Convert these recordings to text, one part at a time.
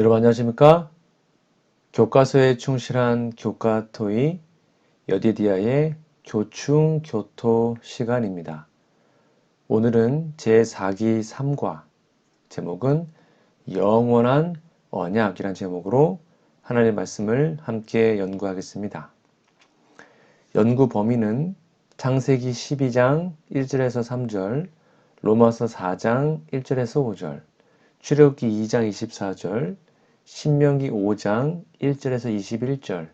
여러분 안녕하십니까? 교과서에 충실한 교과토이 여디디아의 교충교토 시간입니다. 오늘은 제4기 3과 제목은 영원한 언약이란 제목으로 하나님의 말씀을 함께 연구하겠습니다. 연구 범위는 창세기 12장 1절에서 3절, 로마서 4장 1절에서 5절, 출애굽기 2장 24절, 신명기 5장 1절에서 21절,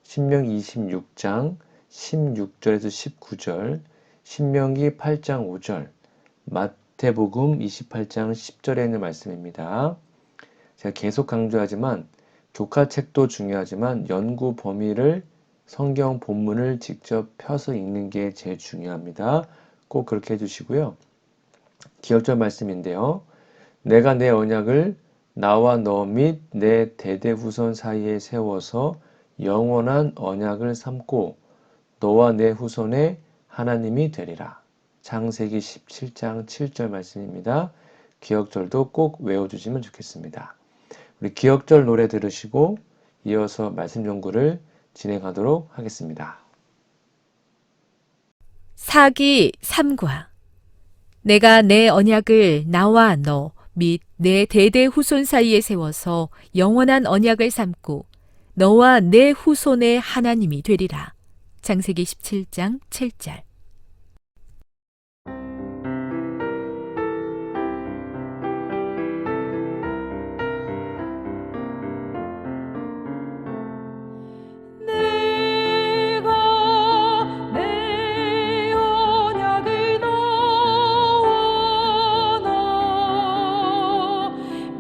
신명기 26장 16절에서 19절, 신명기 8장 5절, 마태복음 28장 10절에 있는 말씀입니다. 제가 계속 강조하지만 교과책도 중요하지만 연구 범위를 성경 본문을 직접 펴서 읽는 게 제일 중요합니다. 꼭 그렇게 해주시고요. 기억절 말씀인데요. 내가 내 언약을 나와 너 및 내 대대 후손 사이에 세워서 영원한 언약을 삼고 너와 내 후손의 하나님이 되리라. 창세기 17장 7절 말씀입니다. 기억절도 꼭 외워주시면 좋겠습니다. 우리 기억절 노래 들으시고 이어서 말씀 연구를 진행하도록 하겠습니다. 사기 3과 내가 내 언약을 나와 너 및 내 대대 후손 사이에 세워서 영원한 언약을 삼고 너와 내 후손의 하나님이 되리라. 창세기 17장 7절. 내가 내 언약을 너와 너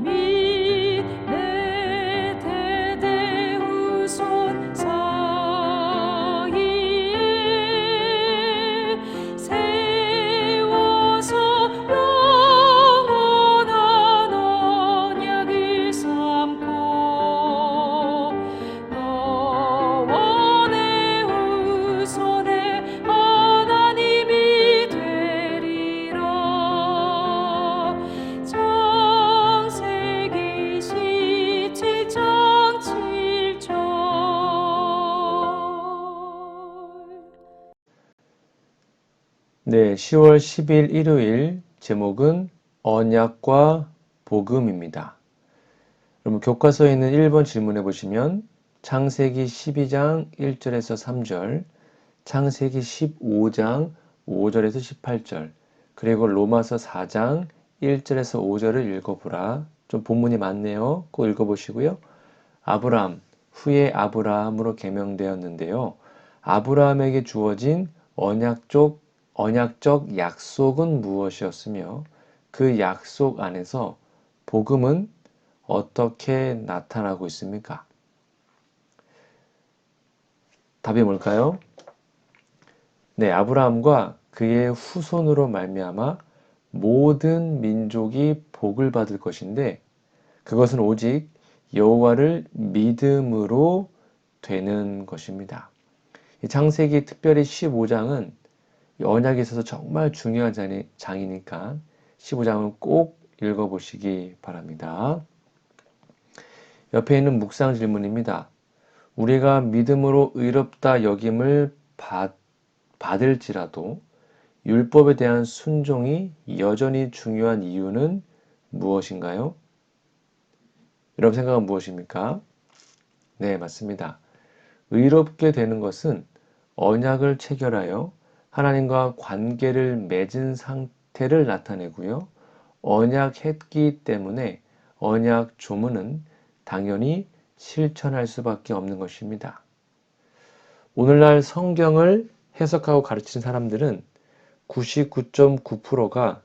및 내 대대 후손 사이에 세워서 영원한 언약을 삼고 너와 내 후손의 하나님이 되리라. 창세기 17장 7절. 네, 10월 10일 일요일 제목은 언약과 복음입니다. 여러분 교과서에 있는 1번 질문해 보시면 창세기 12장 1절에서 3절, 창세기 15장 5절에서 18절, 그리고 로마서 4장 1절에서 5절을 읽어보라. 좀 본문이 많네요. 꼭 읽어보시고요. 아브라함, 후에 아브라함으로 개명되었는데요. 아브라함에게 주어진 언약적 약속은 무엇이었으며 그 약속 안에서 복음은 어떻게 나타나고 있습니까? 답이 뭘까요? 네, 아브라함과 그의 후손으로 말미암아 모든 민족이 복을 받을 것인데 그것은 오직 여호와를 믿음으로 되는 것입니다. 이 창세기 특별히 15장은 언약에 있어서 정말 중요한 장이니까 15장은 꼭 읽어보시기 바랍니다. 옆에 있는 묵상 질문입니다. 우리가 믿음으로 의롭다 여김을 받을지라도 율법에 대한 순종이 여전히 중요한 이유는 무엇인가요? 여러분 생각은 무엇입니까? 네, 맞습니다. 의롭게 되는 것은 언약을 체결하여 하나님과 관계를 맺은 상태를 나타내고요. 언약했기 때문에 언약 조문은 당연히 실천할 수밖에 없는 것입니다. 오늘날 성경을 해석하고 가르치는 사람들은 99.9%가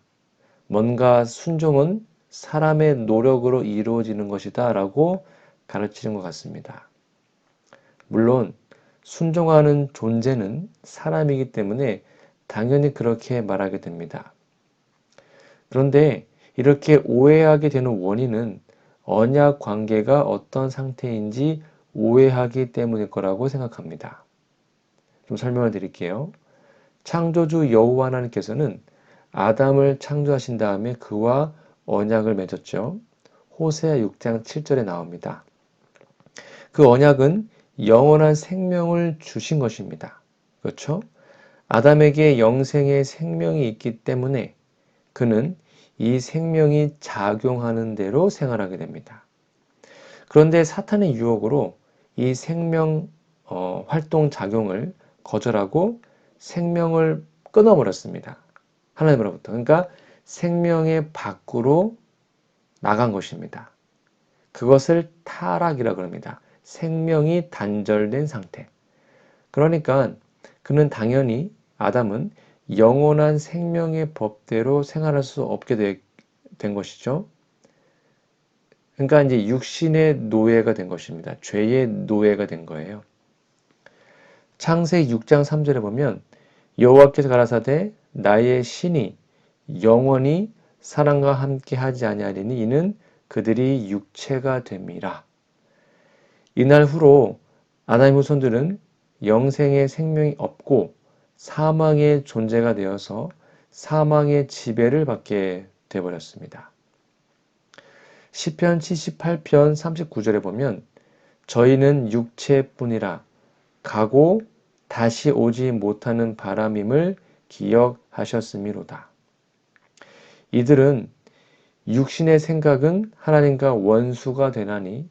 뭔가 순종은 사람의 노력으로 이루어지는 것이다 라고 가르치는 것 같습니다. 물론 순종하는 존재는 사람이기 때문에 당연히 그렇게 말하게 됩니다. 그런데 이렇게 오해하게 되는 원인은 언약 관계가 어떤 상태인지 오해하기 때문일 거라고 생각합니다. 좀 설명을 드릴게요. 창조주 여호와 하나님께서는 아담을 창조하신 다음에 그와 언약을 맺었죠. 호세아 6장 7절에 나옵니다. 그 언약은 영원한 생명을 주신 것입니다. 그렇죠? 아담에게 영생의 생명이 있기 때문에 그는 이 생명이 작용하는 대로 생활하게 됩니다. 그런데 사탄의 유혹으로 이 생명 활동 작용을 거절하고 생명을 끊어버렸습니다. 하나님으로부터. 그러니까 생명의 밖으로 나간 것입니다. 그것을 타락이라고 합니다. 생명이 단절된 상태. 그러니까 그는 당연히 아담은 영원한 생명의 법대로 생활할 수 없게 된 것이죠. 그러니까 이제 육신의 노예가 된 것입니다. 죄의 노예가 된 거예요. 창세기 6장 3절에 보면 여호와께서 가라사대 나의 신이 영원히 사람과 함께 하지 아니하리니 이는 그들이 육체가 됨이라. 이날 후로 아담의 후손들은 영생의 생명이 없고 사망의 존재가 되어서 사망의 지배를 받게 되어버렸습니다. 시편 78편 39절에 보면 저희는 육체뿐이라 가고 다시 오지 못하는 바람임을 기억하셨음이로다. 이들은 육신의 생각은 하나님과 원수가 되나니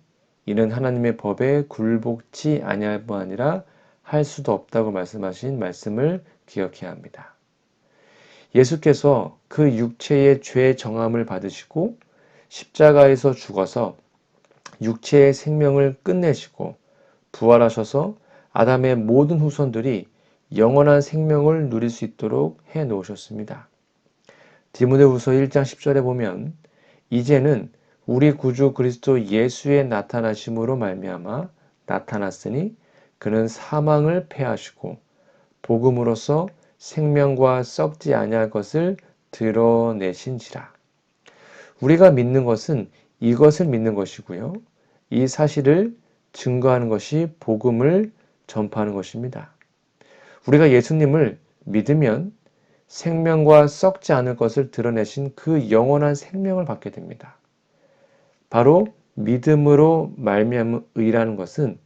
이는 하나님의 법에 굴복치 아니할 뿐 아니라 할 수도 없다고 말씀하신 말씀을 기억해야 합니다. 예수께서 그 육체의 죄 정함을 받으시고 십자가에서 죽어서 육체의 생명을 끝내시고 부활하셔서 아담의 모든 후손들이 영원한 생명을 누릴 수 있도록 해 놓으셨습니다. 디모데후서 1장 10절에 보면 이제는 우리 구주 그리스도 예수의 나타나심으로 말미암아 나타났으니 그는 사망을 패하시고 복음으로써 생명과 썩지 아니할 것을 드러내신지라. 우리가 믿는 것은 이것을 믿는 것이고요. 이 사실을 증거하는 것이 복음을 전파하는 것입니다. 우리가 예수님을 믿으면 생명과 썩지 않을 것을 드러내신 그 영원한 생명을 받게 됩니다. 바로 믿음으로 말미암은 의라는 것은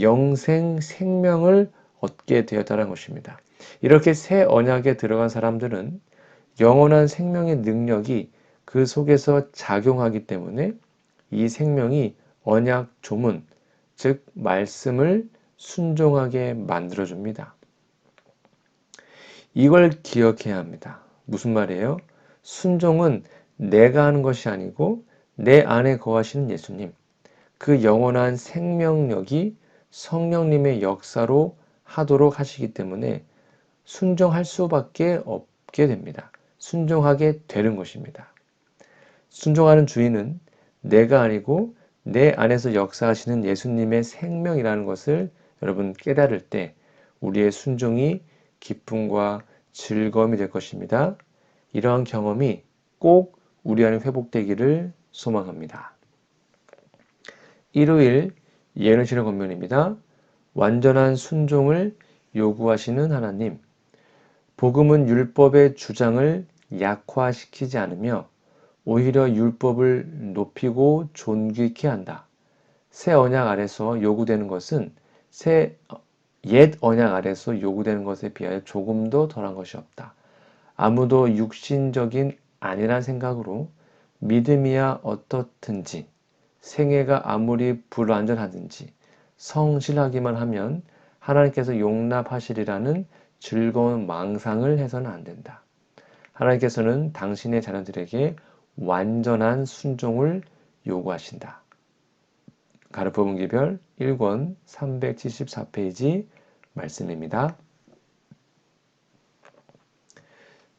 영생 생명을 얻게 되었다는 것입니다. 이렇게 새 언약에 들어간 사람들은 영원한 생명의 능력이 그 속에서 작용하기 때문에 이 생명이 언약 조문, 즉 말씀을 순종하게 만들어줍니다. 이걸 기억해야 합니다. 무슨 말이에요? 순종은 내가 하는 것이 아니고 내 안에 거하시는 예수님, 그 영원한 생명력이 성령님의 역사로 하도록 하시기 때문에 순종할 수밖에 없게 됩니다. 순종하게 되는 것입니다. 순종하는 주인은 내가 아니고 내 안에서 역사하시는 예수님의 생명이라는 것을 여러분 깨달을 때 우리의 순종이 기쁨과 즐거움이 될 것입니다. 이러한 경험이 꼭 우리 안에 회복되기를 소망합니다. 일요일 예언의 권면입니다. 완전한 순종을 요구하시는 하나님. 복음은 율법의 주장을 약화시키지 않으며 오히려 율법을 높이고 존귀케 한다. 새 언약 아래서 요구되는 것은 옛 언약 아래서 요구되는 것에 비하여 조금도 덜한 것이 없다. 아무도 육신적인 아니란 생각으로 믿음이야 어떻든지 생애가 아무리 불완전하든지 성실하기만 하면 하나님께서 용납하시리라는 즐거운 망상을 해서는 안 된다. 하나님께서는 당신의 자녀들에게 완전한 순종을 요구하신다. 가르포문기별 1권 374페이지 말씀입니다.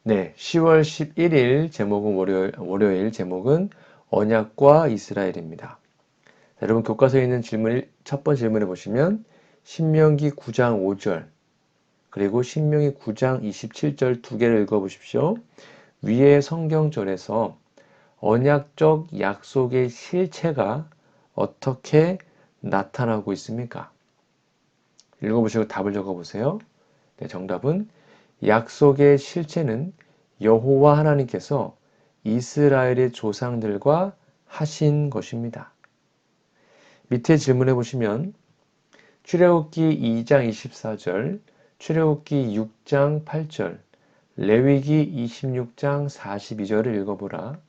네, 10월 11일 제목은 월요일 제목은 언약과 이스라엘입니다. 자, 여러분 교과서에 있는 첫 번째 질문을 보시면 신명기 9장 5절 그리고 신명기 9장 27절 두 개를 읽어보십시오. 위의 성경절에서 언약적 약속의 실체가 어떻게 나타나고 있습니까? 읽어보시고 답을 적어보세요. 네, 정답은 약속의 실체는 여호와 하나님께서 이스라엘의 조상들과 하신 것입니다. 밑에 질문해 보시면 출애굽기 2장 24절, 출애굽기 6장 8절, 레위기 26장 42절을 읽어보라.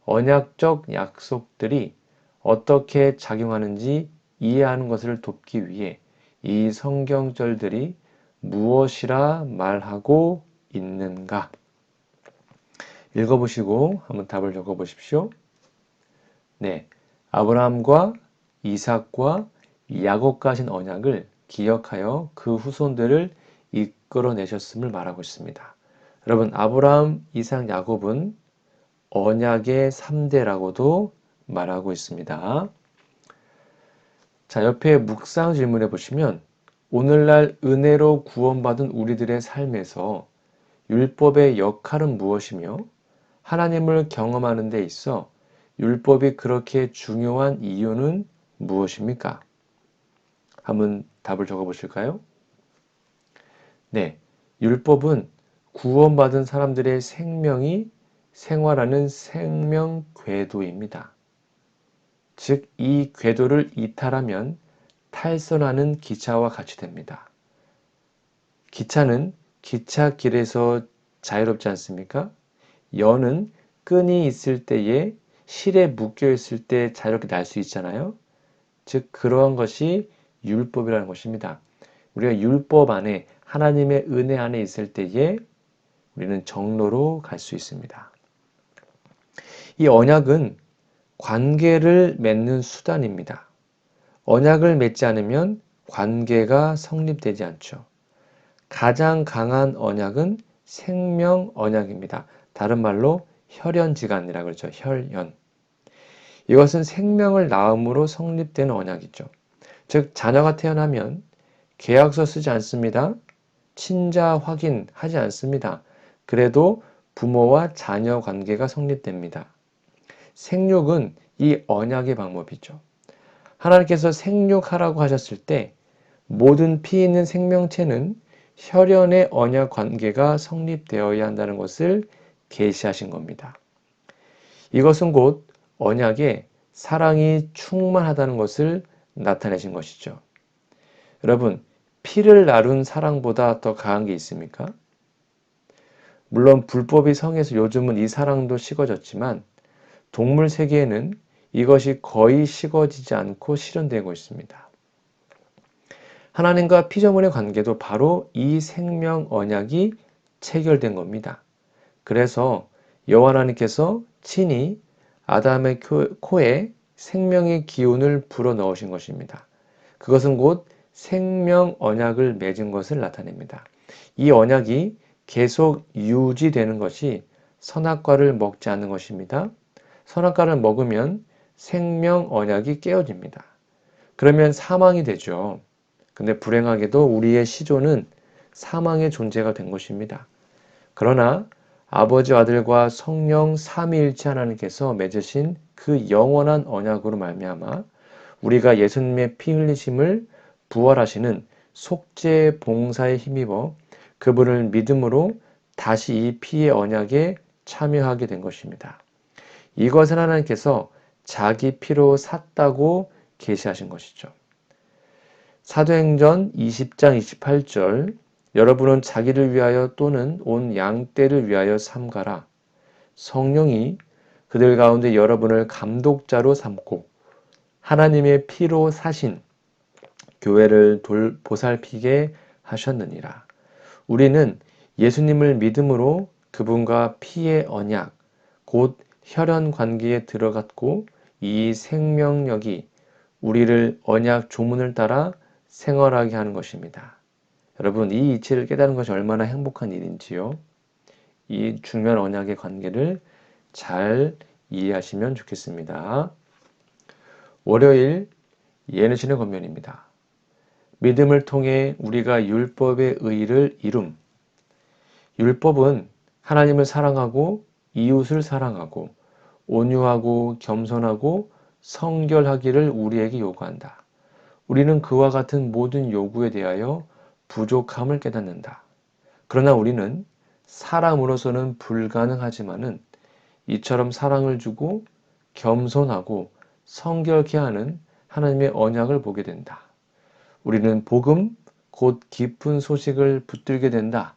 언약적 약속들이 어떻게 작용하는지 이해하는 것을 돕기 위해 이 성경절들이 무엇이라 말하고 있는가? 읽어보시고 한번 답을 적어보십시오. 네, 아브라함과 이삭과 야곱과 하신 언약을 기억하여 그 후손들을 이끌어내셨음을 말하고 있습니다. 여러분, 아브라함, 이삭, 야곱은 언약의 3대라고도 말하고 있습니다. 자, 옆에 묵상 질문해 보시면 오늘날 은혜로 구원받은 우리들의 삶에서 율법의 역할은 무엇이며 하나님을 경험하는 데 있어 율법이 그렇게 중요한 이유는 무엇입니까? 한번 답을 적어 보실까요? 네, 율법은 구원받은 사람들의 생명이 생활하는 생명 궤도입니다. 즉, 이 궤도를 이탈하면 탈선하는 기차와 같이 됩니다. 기차는 기찻길에서 자유롭지 않습니까? 연은 끈이 있을 때에 실에 묶여 있을 때 자유롭게 날 수 있잖아요. 즉, 그러한 것이 율법이라는 것입니다. 우리가 율법 안에 하나님의 은혜 안에 있을 때에 우리는 정로로 갈 수 있습니다. 이 언약은 관계를 맺는 수단입니다. 언약을 맺지 않으면 관계가 성립되지 않죠. 가장 강한 언약은 생명 언약입니다. 다른 말로 혈연지간이라고 그러죠. 혈연. 이것은 생명을 낳음으로 성립되는 언약이죠. 즉, 자녀가 태어나면 계약서 쓰지 않습니다. 친자 확인하지 않습니다. 그래도 부모와 자녀 관계가 성립됩니다. 생육은 이 언약의 방법이죠. 하나님께서 생육하라고 하셨을 때 모든 피 있는 생명체는 혈연의 언약 관계가 성립되어야 한다는 것을 계시하신 겁니다. 이것은 곧 언약에 사랑이 충만하다는 것을 나타내신 것이죠. 여러분, 피를 나눈 사랑보다 더 강한 게 있습니까? 물론 불법이 성해서 요즘은 이 사랑도 식어졌지만 동물 세계에는 이것이 거의 식어지지 않고 실현되고 있습니다. 하나님과 피조물의 관계도 바로 이 생명 언약이 체결된 겁니다. 그래서 여호와 하나님께서 친히 아담의 코에 생명의 기운을 불어넣으신 것입니다. 그것은 곧 생명 언약을 맺은 것을 나타냅니다. 이 언약이 계속 유지되는 것이 선악과를 먹지 않는 것입니다. 선악과를 먹으면 생명 언약이 깨어집니다. 그러면 사망이 되죠. 근데 불행하게도 우리의 시조는 사망의 존재가 된 것입니다. 그러나 아버지, 아들과 성령 삼위일체 하나님께서 맺으신 그 영원한 언약으로 말미암아 우리가 예수님의 피 흘리심을 부활하시는 속죄 봉사에 힘입어 그분을 믿음으로 다시 이 피의 언약에 참여하게 된 것입니다. 이것은 하나님께서 자기 피로 샀다고 계시하신 것이죠. 사도행전 20장 28절 여러분은 자기를 위하여 또는 온 양떼를 위하여 삼가라. 성령이 그들 가운데 여러분을 감독자로 삼고 하나님의 피로 사신 교회를 보살피게 하셨느니라. 우리는 예수님을 믿음으로 그분과 피의 언약, 곧 혈연 관계에 들어갔고 이 생명력이 우리를 언약 조문을 따라 생활하게 하는 것입니다. 여러분, 이 이치를 깨달은 것이 얼마나 행복한 일인지요. 이 중요한 언약의 관계를 잘 이해하시면 좋겠습니다. 월요일 예언신의 권면입니다. 믿음을 통해 우리가 율법의 의를 이룸. 율법은 하나님을 사랑하고 이웃을 사랑하고 온유하고 겸손하고 성결하기를 우리에게 요구한다. 우리는 그와 같은 모든 요구에 대하여 부족함을 깨닫는다. 그러나 우리는 사람으로서는 불가능하지만은 이처럼 사랑을 주고 겸손하고 성결케 하는 하나님의 언약을 보게 된다. 우리는 복음, 곧 기쁜 소식을 붙들게 된다.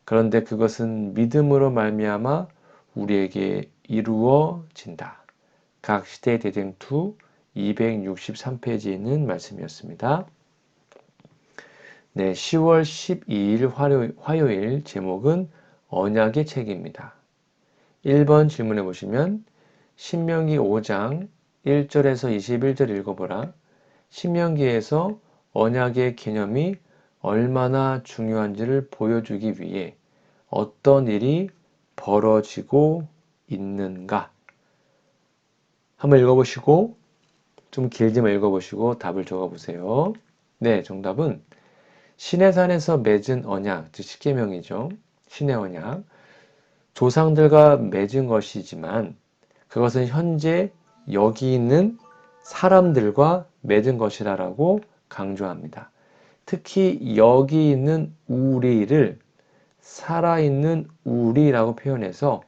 그런데 그것은 믿음으로 말미암아 우리에게 이루어진다. 각 시대 대쟁투 263페이지에 있는 말씀이었습니다. 네, 10월 12일 화요일 제목은 언약의 책입니다. 1번 질문해 보시면 신명기 5장 1절에서 21절 읽어보라. 신명기에서 언약의 개념이 얼마나 중요한지를 보여주기 위해 어떤 일이 벌어지고 있는가? 한번 읽어보시고 좀 길지만 읽어보시고 답을 적어보세요. 네, 정답은 시내산에서 맺은 언약, 즉 십계명이죠. 신의 언약. 조상들과 맺은 것이지만 그것은 현재 여기 있는 사람들과 맺은 것이라고 강조합니다. 특히 여기 있는 우리를 살아있는 우리라고 표현해서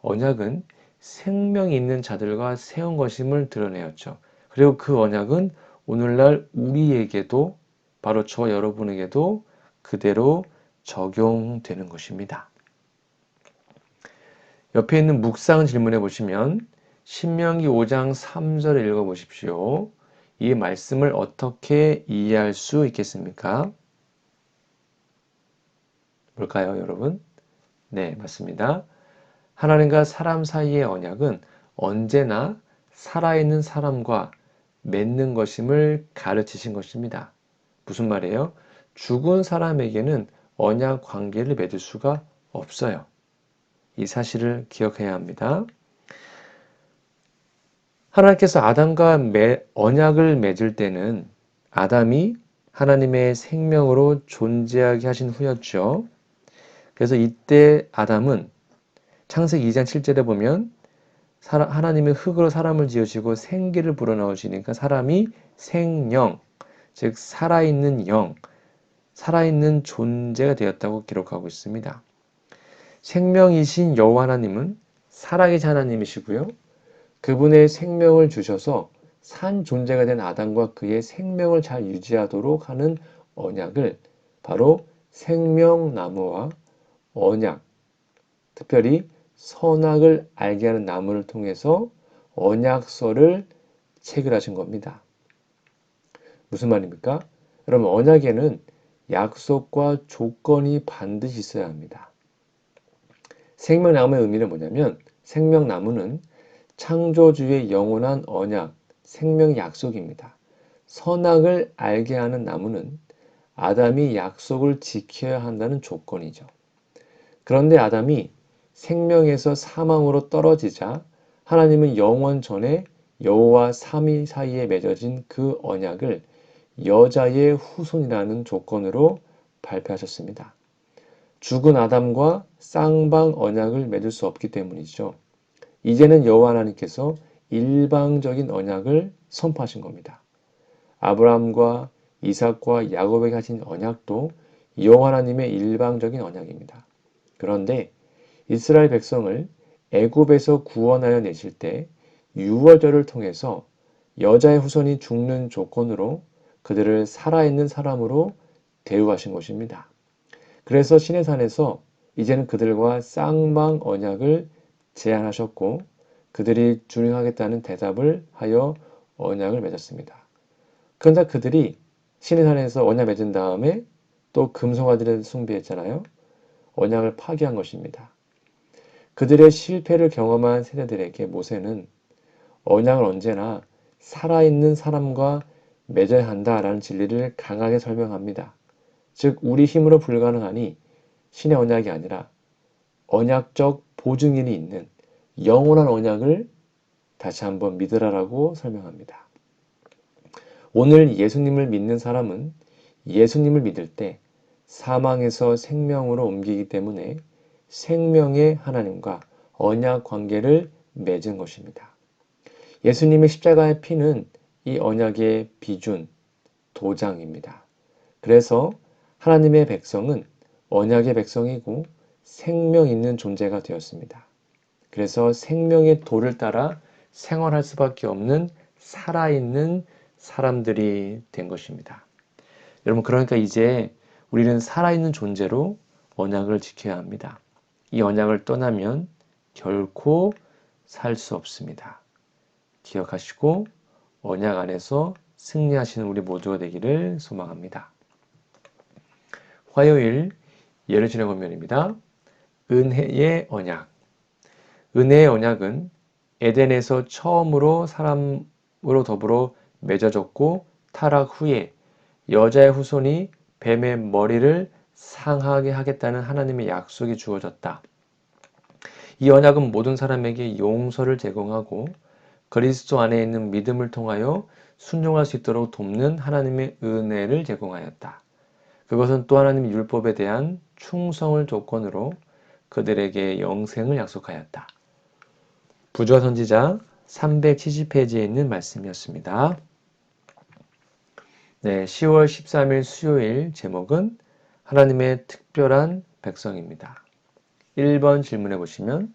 언약은 생명이 있는 자들과 세운 것임을 드러내었죠. 그리고 그 언약은 오늘날 우리에게도 바로 저 여러분에게도 그대로 적용되는 것입니다. 옆에 있는 묵상 질문해 보시면 신명기 5장 3절을 읽어 보십시오. 이 말씀을 어떻게 이해할 수 있겠습니까? 뭘까요, 여러분? 네, 맞습니다. 하나님과 사람 사이의 언약은 언제나 살아있는 사람과 맺는 것임을 가르치신 것입니다. 무슨 말이에요? 죽은 사람에게는 언약 관계를 맺을 수가 없어요. 이 사실을 기억해야 합니다. 하나님께서 아담과 언약을 맺을 때는 아담이 하나님의 생명으로 존재하게 하신 후였죠. 그래서 이때 아담은 창세기 2장 7절에 보면 하나님의 흙으로 사람을 지으시고 생기를 불어넣으시니까 사람이 생령, 즉 살아있는 영, 살아있는 존재가 되었다고 기록하고 있습니다. 생명이신 여호와 하나님은 살아계신 하나님이시고요. 그분의 생명을 주셔서 산 존재가 된 아담과 그의 생명을 잘 유지하도록 하는 언약을 바로 생명나무와 언약, 특별히 선악을 알게 하는 나무를 통해서 언약서를 체결하신 겁니다. 무슨 말입니까? 여러분, 언약에는 약속과 조건이 반드시 있어야 합니다. 생명나무의 의미는 뭐냐면 생명나무는 창조주의 영원한 언약, 생명 약속입니다. 선악을 알게 하는 나무는 아담이 약속을 지켜야 한다는 조건이죠. 그런데 아담이 생명에서 사망으로 떨어지자 하나님은 영원 전에 여호와 삼위 사이에 맺어진 그 언약을 여자의 후손이라는 조건으로 발표하셨습니다. 죽은 아담과 쌍방 언약을 맺을 수 없기 때문이죠. 이제는 여호와 하나님께서 일방적인 언약을 선포하신 겁니다. 아브라함과 이삭과 야곱에게 하신 언약도 여호와 하나님의 일방적인 언약입니다. 그런데 이스라엘 백성을 애굽에서 구원하여 내실 때 유월절을 통해서 여자의 후손이 죽는 조건으로 그들을 살아있는 사람으로 대우하신 것입니다. 그래서 시내산에서 이제는 그들과 쌍방 언약을 제안하셨고 그들이 준행하겠다는 대답을 하여 언약을 맺었습니다. 그런데 그들이 시내산에서 언약 맺은 다음에 또 금송아지를 숭배했잖아요. 언약을 파기한 것입니다. 그들의 실패를 경험한 세대들에게 모세는 언약을 언제나 살아있는 사람과 맺어야 한다라는 진리를 강하게 설명합니다. 즉 우리 힘으로 불가능하니 신의 언약이 아니라 언약적 보증인이 있는 영원한 언약을 다시 한번 믿으라라고 설명합니다. 오늘 예수님을 믿는 사람은 예수님을 믿을 때 사망에서 생명으로 옮기기 때문에 생명의 하나님과 언약 관계를 맺은 것입니다. 예수님의 십자가의 피는 이 언약의 비준, 도장입니다. 그래서 하나님의 백성은 언약의 백성이고 생명 있는 존재가 되었습니다. 그래서 생명의 도를 따라 생활할 수밖에 없는 살아있는 사람들이 된 것입니다. 여러분, 그러니까 이제 우리는 살아있는 존재로 언약을 지켜야 합니다. 이 언약을 떠나면 결코 살 수 없습니다. 기억하시고 언약 안에서 승리하시는 우리 모두가 되기를 소망합니다. 화요일 예루살렘 권면입니다. 은혜의 언약. 은혜의 언약은 에덴에서 처음으로 사람으로 더불어 맺어졌고 타락 후에 여자의 후손이 뱀의 머리를 상하게 하겠다는 하나님의 약속이 주어졌다. 이 언약은 모든 사람에게 용서를 제공하고 그리스도 안에 있는 믿음을 통하여 순종할 수 있도록 돕는 하나님의 은혜를 제공하였다. 그것은 또 하나님의 율법에 대한 충성을 조건으로 그들에게 영생을 약속하였다. 부조화 선지자 370페이지에 있는 말씀이었습니다. 네, 10월 13일 수요일 제목은 하나님의 특별한 백성입니다. 1번 질문해 보시면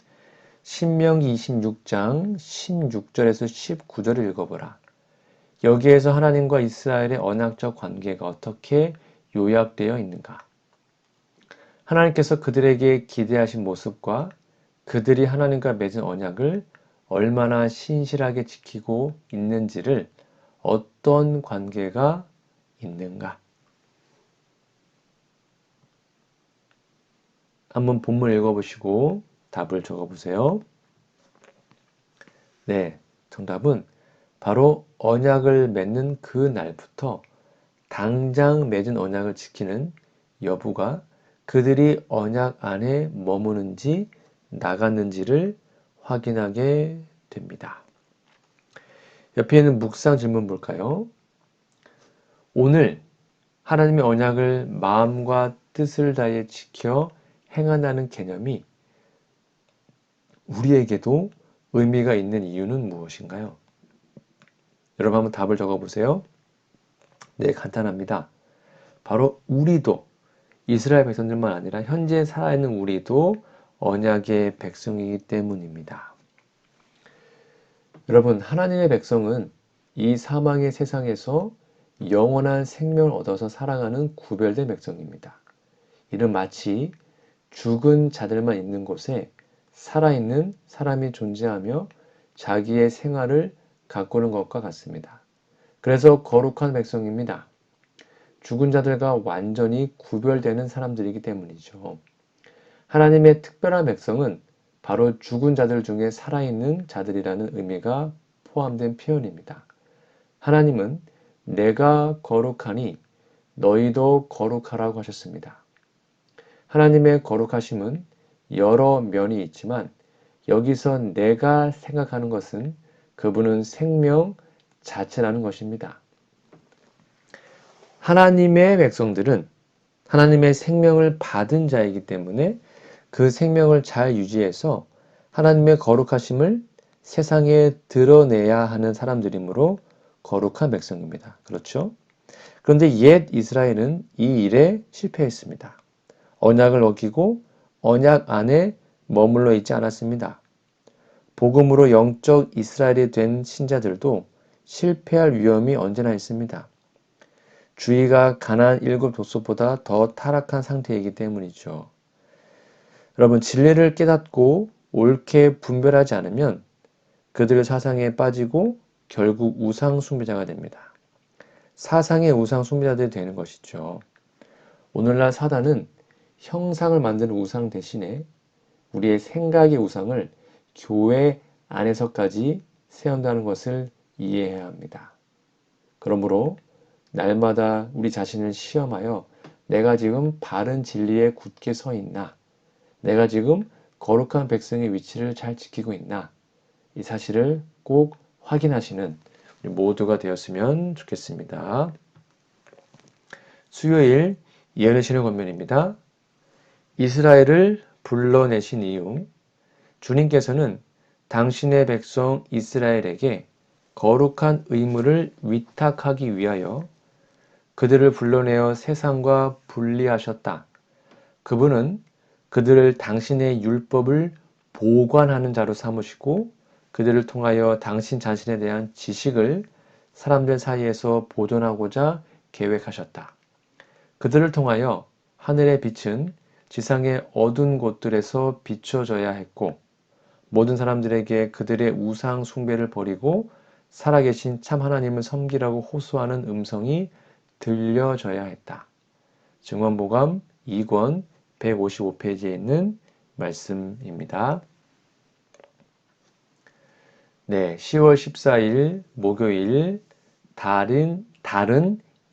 신명기 26장 16절에서 19절을 읽어보라. 여기에서 하나님과 이스라엘의 언약적 관계가 어떻게 요약되어 있는가? 하나님께서 그들에게 기대하신 모습과 그들이 하나님과 맺은 언약을 얼마나 신실하게 지키고 있는지를 어떤 관계가 있는가? 한번 본문 읽어보시고 답을 적어보세요. 네, 정답은 바로 언약을 맺는 그 날부터 당장 맺은 언약을 지키는 여부가 그들이 언약 안에 머무는지 나갔는지를 확인하게 됩니다. 옆에 있는 묵상 질문 볼까요? 오늘 하나님의 언약을 마음과 뜻을 다해 지켜 행한다는 개념이 우리에게도 의미가 있는 이유는 무엇인가요? 여러분 한번 답을 적어보세요. 네, 간단합니다. 바로 우리도 이스라엘 백성들만 아니라 현재 살아있는 우리도 언약의 백성이기 때문입니다. 여러분, 하나님의 백성은 이 사망의 세상에서 영원한 생명을 얻어서 살아가는 구별된 백성입니다. 이는 마치 죽은 자들만 있는 곳에 살아있는 사람이 존재하며 자기의 생활을 가꾸는 것과 같습니다. 그래서 거룩한 백성입니다. 죽은 자들과 완전히 구별되는 사람들이기 때문이죠. 하나님의 특별한 백성은 바로 죽은 자들 중에 살아있는 자들이라는 의미가 포함된 표현입니다. 하나님은 내가 거룩하니 너희도 거룩하라고 하셨습니다. 하나님의 거룩하심은 여러 면이 있지만 여기서 내가 생각하는 것은 그분은 생명 자체라는 것입니다. 하나님의 백성들은 하나님의 생명을 받은 자이기 때문에 그 생명을 잘 유지해서 하나님의 거룩하심을 세상에 드러내야 하는 사람들이므로 거룩한 백성입니다. 그렇죠? 그런데 옛 이스라엘은 이 일에 실패했습니다. 언약을 어기고 언약 안에 머물러 있지 않았습니다. 복음으로 영적 이스라엘이 된 신자들도 실패할 위험이 언제나 있습니다. 주의가 가나안 7 족속보다 더 타락한 상태이기 때문이죠. 여러분, 진리를 깨닫고 옳게 분별하지 않으면 그들의 사상에 빠지고 결국 우상 숭배자가 됩니다. 사상의 우상 숭배자들이 되는 것이죠. 오늘날 사단은 형상을 만드는 우상 대신에 우리의 생각의 우상을 교회 안에서까지 세운다는 것을 이해해야 합니다. 그러므로 날마다 우리 자신을 시험하여 내가 지금 바른 진리에 굳게 서 있나? 내가 지금 거룩한 백성의 위치를 잘 지키고 있나? 이 사실을 꼭 확인하시는 우리 모두가 되었으면 좋겠습니다. 수요일 예언의 권면입니다. 이스라엘을 불러내신 이유. 주님께서는 당신의 백성 이스라엘에게 거룩한 의무를 위탁하기 위하여 그들을 불러내어 세상과 분리하셨다. 그분은 그들을 당신의 율법을 보관하는 자로 삼으시고 그들을 통하여 당신 자신에 대한 지식을 사람들 사이에서 보존하고자 계획하셨다. 그들을 통하여 하늘의 빛은 지상의 어두운 곳들에서 비춰져야 했고 모든 사람들에게 그들의 우상 숭배를 버리고 살아계신 참 하나님을 섬기라고 호소하는 음성이 들려져야 했다. 증언보감 2권 155페이지에 있는 말씀입니다. 네, 10월 14일 목요일 다른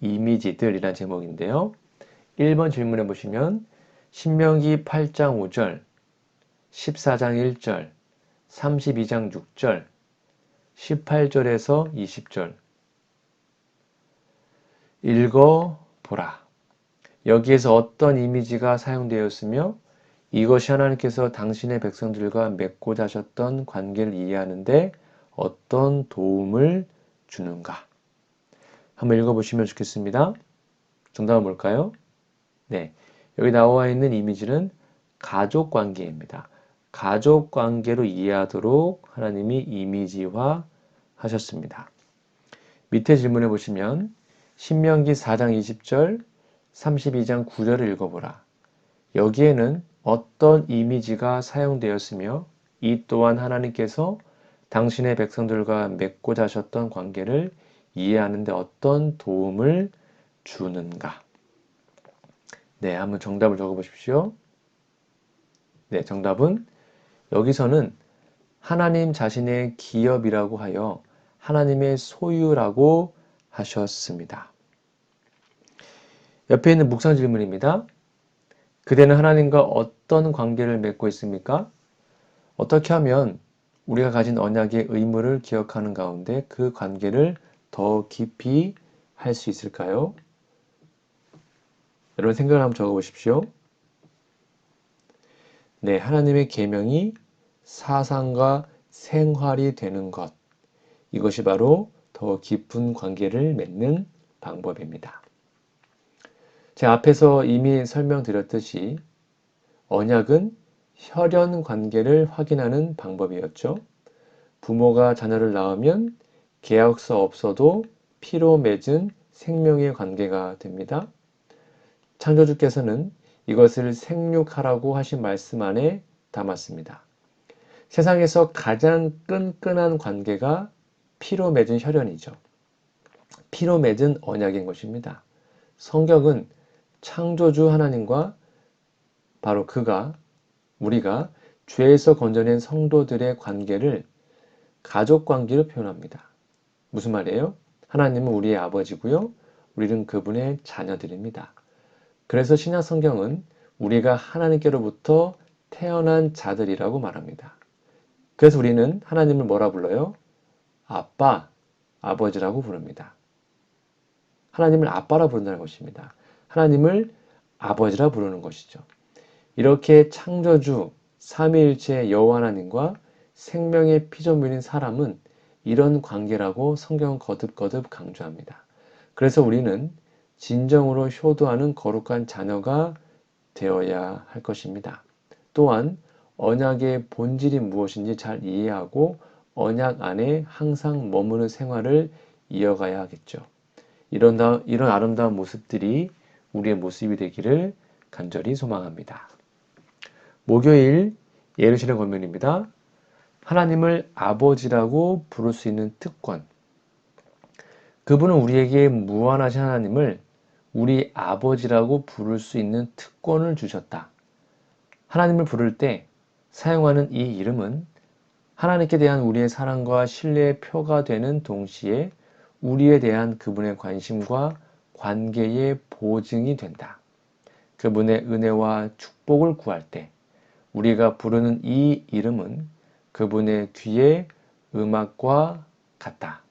이미지들이란 제목인데요. 1번 질문해 보시면 신명기 8장 5절, 14장 1절, 32장 6절, 18절에서 20절 읽어보라. 여기에서 어떤 이미지가 사용되었으며 이것이 하나님께서 당신의 백성들과 맺고자 하셨던 관계를 이해하는데 어떤 도움을 주는가? 한번 읽어보시면 좋겠습니다. 정답은 뭘까요? 네, 여기 나와 있는 이미지는 가족 관계입니다. 가족 관계로 이해하도록 하나님이 이미지화 하셨습니다. 밑에 질문해 보시면 신명기 4장 20절, 32장 9절을 읽어보라. 여기에는 어떤 이미지가 사용되었으며 이 또한 하나님께서 당신의 백성들과 맺고자 하셨던 관계를 이해하는 데 어떤 도움을 주는가? 네, 한번 정답을 적어 보십시오. 네, 정답은 여기서는 하나님 자신의 기업이라고 하여 하나님의 소유라고 하셨습니다. 옆에 있는 묵상 질문입니다. 그대는 하나님과 어떤 관계를 맺고 있습니까? 어떻게 하면 우리가 가진 언약의 의무를 기억하는 가운데 그 관계를 더 깊이 할 수 있을까요? 여러분 생각을 한번 적어보십시오. 네, 하나님의 계명이 사상과 생활이 되는 것. 이것이 바로 더 깊은 관계를 맺는 방법입니다. 제가 앞에서 이미 설명드렸듯이 언약은 혈연 관계를 확인하는 방법이었죠. 부모가 자녀를 낳으면 계약서 없어도 피로 맺은 생명의 관계가 됩니다. 창조주께서는 이것을 생육하라고 하신 말씀 안에 담았습니다. 세상에서 가장 끈끈한 관계가 피로 맺은 혈연이죠. 피로 맺은 언약인 것입니다. 성경은 창조주 하나님과 바로 우리가 죄에서 건져낸 성도들의 관계를 가족 관계로 표현합니다. 무슨 말이에요? 하나님은 우리의 아버지고요. 우리는 그분의 자녀들입니다. 그래서 신약 성경은 우리가 하나님께로부터 태어난 자들이라고 말합니다. 그래서 우리는 하나님을 뭐라 불러요? 아빠, 아버지라고 부릅니다. 하나님을 아빠라 부른다는 것입니다. 하나님을 아버지라 부르는 것이죠. 이렇게 창조주 삼위일체 여호와 하나님과 생명의 피조물인 사람은 이런 관계라고 성경은 거듭거듭 강조합니다. 그래서 우리는 진정으로 효도하는 거룩한 자녀가 되어야 할 것입니다. 또한 언약의 본질이 무엇인지 잘 이해하고 언약 안에 항상 머무는 생활을 이어가야 하겠죠. 이런 아름다운 모습들이 우리의 모습이 되기를 간절히 소망합니다. 목요일 예루살렘 권면입니다. 하나님을 아버지라고 부를 수 있는 특권. 그분은 우리에게 무한하신 하나님을 우리 아버지라고 부를 수 있는 특권을 주셨다. 하나님을 부를 때 사용하는 이 이름은 하나님께 대한 우리의 사랑과 신뢰의 표가 되는 동시에 우리에 대한 그분의 관심과 관계의 보증이 된다. 그분의 은혜와 축복을 구할 때 우리가 부르는 이 이름은 그분의 귀의 음악과 같다.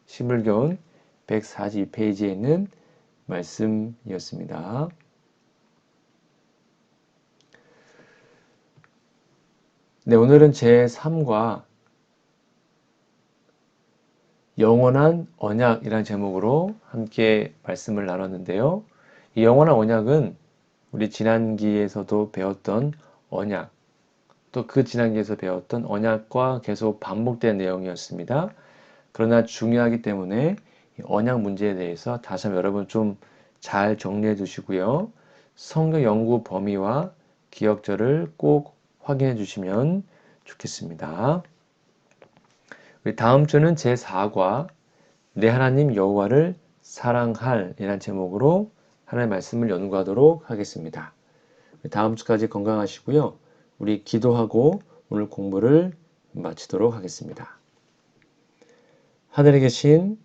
신물교훈 142페이지에 있는 말씀이었습니다. 네, 오늘은 제3과 영원한 언약이라는 제목으로 함께 말씀을 나눴는데요. 이 영원한 언약은 우리 지난기에서도 배웠던 언약, 또 그 지난기에서 배웠던 언약과 계속 반복된 내용이었습니다. 그러나 중요하기 때문에 이 언약 문제에 대해서 다시 한번 여러분 좀 잘 정리해 두시고요. 성경 연구 범위와 기억절을 꼭 확인해 주시면 좋겠습니다. 우리 다음 주는 제4과 내 하나님 여호와를 사랑할 이란 제목으로 하나님의 말씀을 연구하도록 하겠습니다. 다음 주까지 건강하시고요. 우리 기도하고 오늘 공부를 마치도록 하겠습니다. 하늘에 계신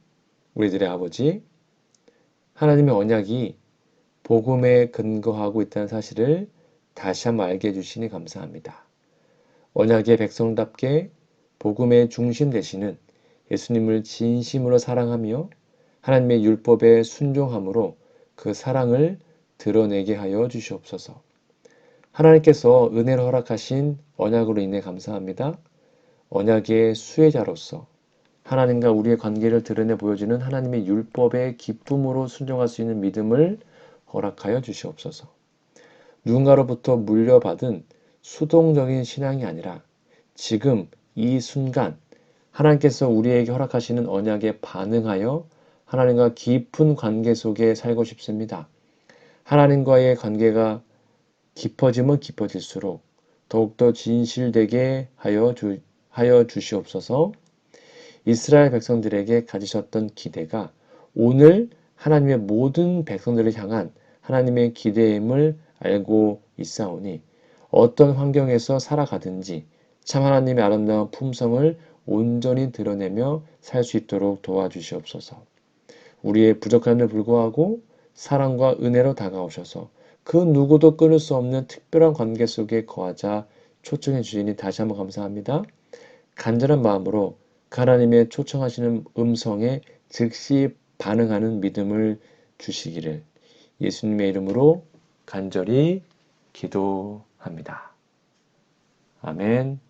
우리들의 아버지, 하나님의 언약이 복음에 근거하고 있다는 사실을 다시 한번 알게 해주시니 감사합니다. 언약의 백성답게 복음의 중심 되시는 예수님을 진심으로 사랑하며 하나님의 율법에 순종함으로 그 사랑을 드러내게 하여 주시옵소서. 하나님께서 은혜로 허락하신 언약으로 인해 감사합니다. 언약의 수혜자로서 하나님과 우리의 관계를 드러내 보여주는 하나님의 율법의 기쁨으로 순종할 수 있는 믿음을 허락하여 주시옵소서. 누군가로부터 물려받은 수동적인 신앙이 아니라 지금 이 순간 하나님께서 우리에게 허락하시는 언약에 반응하여 하나님과 깊은 관계 속에 살고 싶습니다. 하나님과의 관계가 깊어지면 깊어질수록 더욱더 진실되게 하여 주시옵소서. 이스라엘 백성들에게 가지셨던 기대가 오늘 하나님의 모든 백성들을 향한 하나님의 기대임을 알고 있사오니 어떤 환경에서 살아가든지 참 하나님의 아름다운 품성을 온전히 드러내며 살 수 있도록 도와주시옵소서. 우리의 부족함에 불구하고 사랑과 은혜로 다가오셔서 그 누구도 끊을 수 없는 특별한 관계 속에 거하자 초청해 주시니 다시 한번 감사합니다. 간절한 마음으로 하나님의 초청하시는 음성에 즉시 반응하는 믿음을 주시기를 예수님의 이름으로 간절히 기도합니다. 아멘.